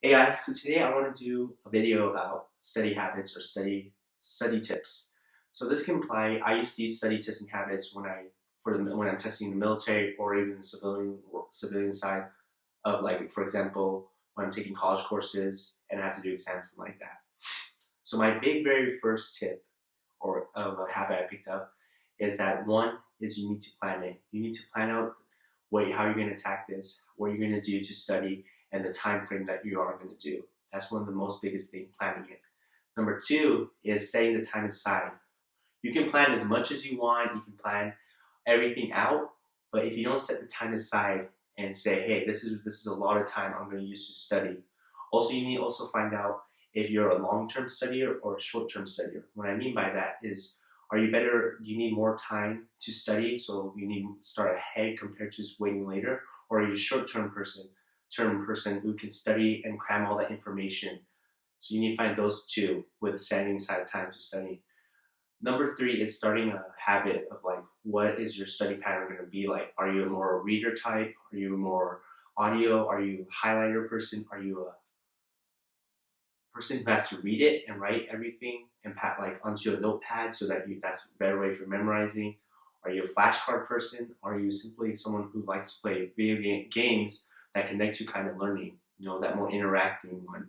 Hey guys, so today I want to do a video about study habits or study tips. So this can apply. I use these study tips and habits when I'm testing the military or even the civilian side of, like, for example, when I'm taking college courses and I have to do exams and like that. So my very first tip or of a habit I picked up is that one is you need to plan it. You need to plan out how you're going to attack this, what you're going to do to study, and the time frame that you are going to do. That's one of the most biggest thing, planning it. Number two is setting the time aside. You can plan as much as you want, you can plan everything out, but if you don't set the time aside and say, hey, this is a lot of time I'm going to use to study. Also, you need to also find out if you're a long-term studier or a short-term studier. What I mean by that is, do you need more time to study, so you need to start ahead compared to just waiting later? Or are you a short-term person who can study and cram all that information? So you need to find those two with setting aside time to study. Number three is starting a habit of, like, what is your study pattern going to be like? Are you a more reader type? Are you more audio? Are you a highlighter person? Are you a person who has to read it and write everything and like onto a notepad so that that's a better way for memorizing? Are you a flashcard person? Are you simply someone who likes to play video games that connect to kind of learning? That more interacting one.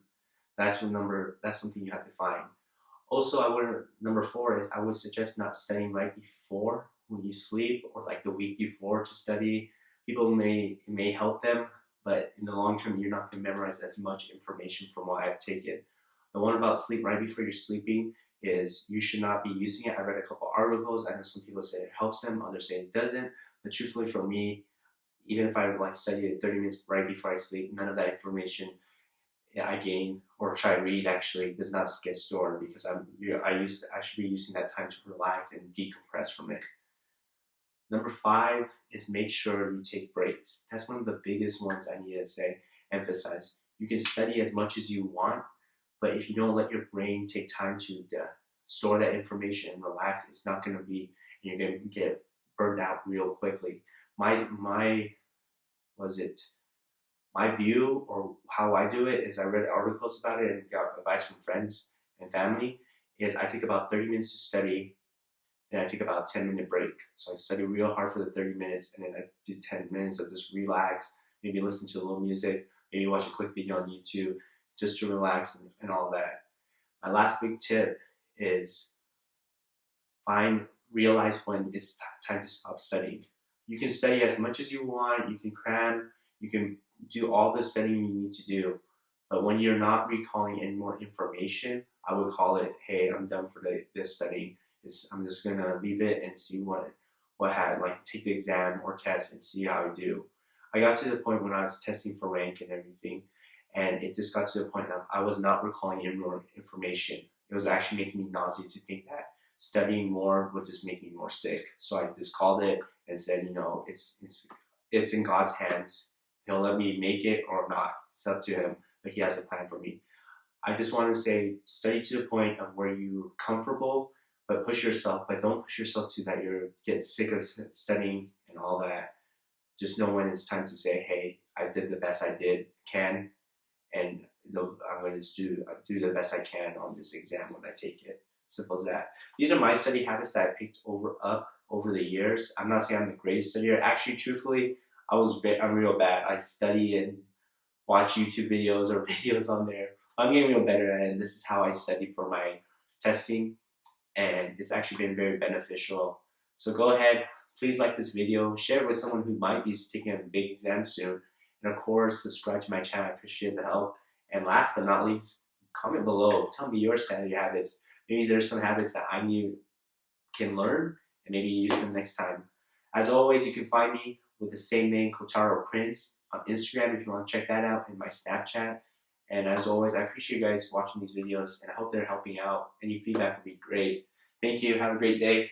That's something you have to find. Also, number four is I would suggest not studying right before when you sleep or like the week before to study. It may help them, but in the long term, you're not going to memorize as much information from what I've taken. The one about sleep right before you're sleeping is you should not be using it. I read a couple articles. I know some people say it helps them, others say it doesn't. But truthfully, for me, even if I would like study it 30 minutes right before I sleep, none of that information I gain or try to read actually does not get stored, because I should be using that time to relax and decompress from it. Number five is make sure you take breaks. That's one of the biggest ones I need to emphasize. You can study as much as you want, but if you don't let your brain take time to store that information and relax, it's not going to be, you're going to get burned out real quickly. My was it my view or how I do it is I read articles about it and got advice from friends and family. Is I take about 30 minutes to study, then I take about a 10-minute break. So I study real hard for the 30 minutes, and then I do 10 minutes of just relax, maybe listen to a little music, maybe watch a quick video on YouTube just to relax and all that. My last big tip is realize when it's time to stop studying. You can study as much as you want, you can cram, you can do all the studying you need to do, but when you're not recalling any more information, I would call it, hey, I'm done for this studying. I'm just gonna leave it and see like take the exam or test and see how I do. I got to the point when I was testing for rank and everything, and it just got to the point of I was not recalling any more information. It was actually making me nauseous to think that studying more would just make me more sick. So I just called it and said, it's in God's hands. He'll let me make it or not. It's up to him, but he has a plan for me. I just want to say, study to the point of where you're comfortable, but don't push yourself to that you get sick of studying and all that. Just know when it's time to say, hey, I did the best I can, and I'm going to do the best I can on this exam when I take it. Simple as that. These are my study habits that I picked up over the years. I'm not saying I'm the greatest studier. Actually, truthfully, I'm real bad. I study and watch YouTube videos or videos on there. I'm getting real better at it, and this is how I study for my testing, and it's actually been very beneficial. So go ahead, please like this video, share it with someone who might be taking a big exam soon, and of course, subscribe to my channel. I appreciate the help. And last but not least, comment below. Tell me your study habits. Maybe there's some habits that I can learn, and maybe use them next time. As always, you can find me with the same name, Kotaro Prince, on Instagram if you want to check that out, and my Snapchat. And as always, I appreciate you guys watching these videos, and I hope they're helping out. Any feedback would be great. Thank you. Have a great day.